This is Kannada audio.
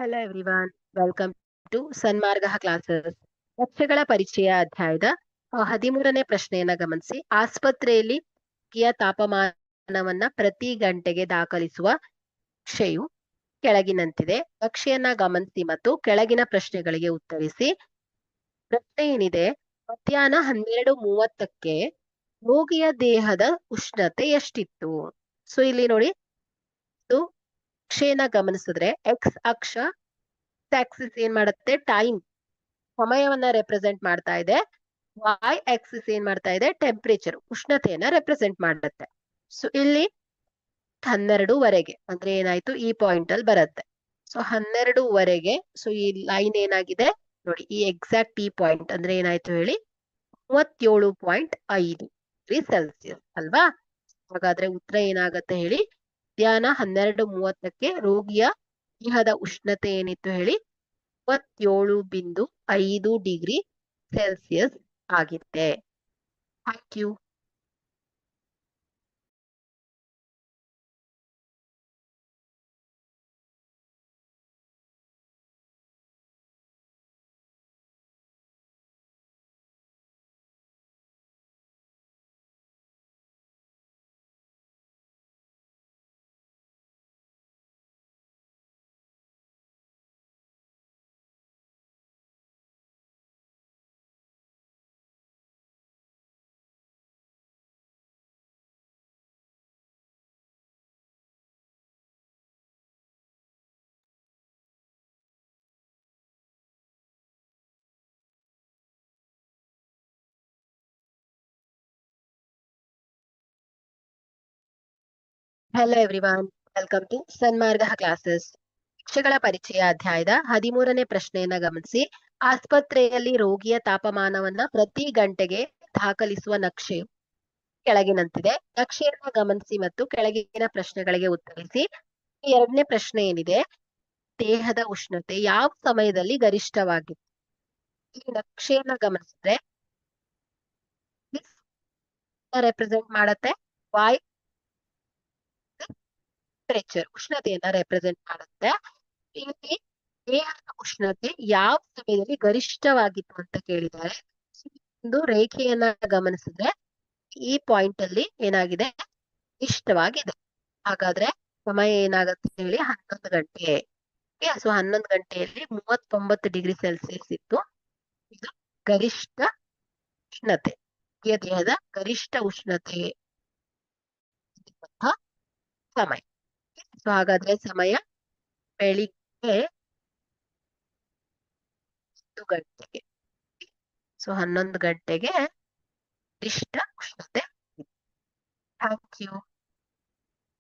Hello everyone, welcome to Sanmarga classes. ಕಕ್ಷೆಗಳ ಪರಿಚಯ ಅಧ್ಯಾಯದ 13ನೇ ಪ್ರಶ್ನೆಯನ್ನ ಗಮನಿಸಿ. ಆಸ್ಪತ್ರೆಯಲ್ಲಿ ತಾಪಮಾನವನ್ನ ಪ್ರತಿ ಗಂಟೆಗೆ ದಾಖಲಿಸುವ ನಕ್ಷೆಯು ಕೆಳಗಿನಂತಿದೆ. ನಕ್ಷೆಯನ್ನ ಗಮನಿಸಿ ಮತ್ತು ಕೆಳಗಿನ ಪ್ರಶ್ನೆಗಳಿಗೆ ಉತ್ತರಿಸಿ. ಪ್ರಶ್ನೆ ಏನಿದೆ, ಮಧ್ಯಾಹ್ನ 12:30ಕ್ಕೆ ರೋಗಿಯ ದೇಹದ ಉಷ್ಣತೆ ಎಷ್ಟಿತ್ತು? ಸೊ ಇಲ್ಲಿ ನೋಡಿ, ಇದು ನಕ್ಷೆಯನ್ನ ಗಮನಿಸಿದ್ರೆ ಎಕ್ಸ್ ಅಕ್ಷ ಆಕ್ಸಿಸ್ ಏನ್ ಮಾಡುತ್ತೆ, ಟೈಮ್ ಸಮಯವನ್ನ ರೆಪ್ರೆಸೆಂಟ್ ಮಾಡ್ತಾ ಇದೆ. ವೈ ಆಕ್ಸಿಸ್ ಏನ್ ಮಾಡ್ತಾ ಇದೆ, ಟೆಂಪರೇಚರ್ ಉಷ್ಣತೆಯನ್ನ ರೆಪ್ರೆಸೆಂಟ್ ಮಾಡುತ್ತೆ. ಸೊ ಇಲ್ಲಿ 12ವರೆಗೆ ಅಂದ್ರೆ ಏನಾಯ್ತು, ಈ ಪಾಯಿಂಟ್ ಅಲ್ಲಿ ಬರುತ್ತೆ. ಸೊ 12ವರೆಗೆ, ಸೊ ಈ ಲೈನ್ ಏನಾಗಿದೆ ನೋಡಿ, ಈ ಎಕ್ಸಾಕ್ಟ್ ಈ ಪಾಯಿಂಟ್ ಅಂದ್ರೆ ಏನಾಯ್ತು ಹೇಳಿ, 37.5 ಡಿಗ್ರಿ ಸೆಲ್ಸಿಯಸ್ ಅಲ್ವಾ? ಹಾಗಾದ್ರೆ ಉತ್ತರ ಏನಾಗತ್ತೆ ಹೇಳಿ, ಮಧ್ಯಾಹ್ನ 12:30ಕ್ಕೆ ರೋಗಿಯ ದೇಹದ ಉಷ್ಣತೆ ಏನಿತ್ತು ಹೇಳಿ, 37.5 ಡಿಗ್ರಿ ಸೆಲ್ಸಿಯಸ್ ಆಗಿದೆ. Thank you. Hello everyone, welcome to Sanmarga classes. ಕಕ್ಷೆಗಳ ಪರಿಚಯ ಅಧ್ಯಾಯದ 13ನೇ ಪ್ರಶ್ನೆಯನ್ನ ಗಮನಿಸಿ. ಆಸ್ಪತ್ರೆಯಲ್ಲಿ ರೋಗಿಯ ತಾಪಮಾನವನ್ನ ಪ್ರತಿ ಗಂಟೆಗೆ ದಾಖಲಿಸುವ ನಕ್ಷೆಯು ಕೆಳಗಿನಂತಿದೆ. ನಕ್ಷೆಯನ್ನ ಗಮನಿಸಿ ಮತ್ತು ಕೆಳಗಿನ ಪ್ರಶ್ನೆಗಳಿಗೆ ಉತ್ತರಿಸಿ. ಎರಡನೇ ಪ್ರಶ್ನೆ ಏನಿದೆ, ದೇಹದ ಉಷ್ಣತೆ ಯಾವ ಸಮಯದಲ್ಲಿ ಗರಿಷ್ಠವಾಗಿತ್ತು? ಈ ನಕ್ಷೆಯನ್ನ ಗಮನಿಸಿದ್ರೆ ರೆಪ್ರೆಸೆಂಟ್ ಮಾಡತ್ತೆ, ವೈ ಟೆಂಪರೇಚರ್ ಉಷ್ಣತೆಯನ್ನ ರೆಪ್ರೆಸೆಂಟ್ ಮಾಡುತ್ತೆ. ಇಲ್ಲಿ ದೇಹದ ಉಷ್ಣತೆ ಯಾವ ಸಮಯದಲ್ಲಿ ಗರಿಷ್ಠವಾಗಿತ್ತು ಅಂತ ಕೇಳಿದ್ದಾರೆ. ಒಂದು ರೇಖೆಯನ್ನ ಗಮನಿಸಿದ್ರೆ ಈ ಪಾಯಿಂಟ್ ಅಲ್ಲಿ ಏನಾಗಿದೆ, ಇಷ್ಟವಾಗಿದೆ. ಹಾಗಾದ್ರೆ ಸಮಯ ಏನಾಗುತ್ತೆ ಹೇಳಿ, 11 ಗಂಟೆ. ಸೊ 11 ಗಂಟೆಯಲ್ಲಿ 39 ಡಿಗ್ರಿ ಸೆಲ್ಸಿಯಸ್ ಇತ್ತು. ಇದು ಗರಿಷ್ಠ ಉಷ್ಣತೆ, ದೇಹದ ಗರಿಷ್ಠ ಉಷ್ಣತೆ ಸಮಯ. ಸೊ ಹಾಗಾದ್ರೆ ಸಮಯ ಬೆಳಿಗ್ಗೆ 11 ಗಂಟೆಗೆ. ಸೊ 11 ಗಂಟೆಗೆ ಗರಿಷ್ಠ ಉಷ್ಣತೆ. Thank you.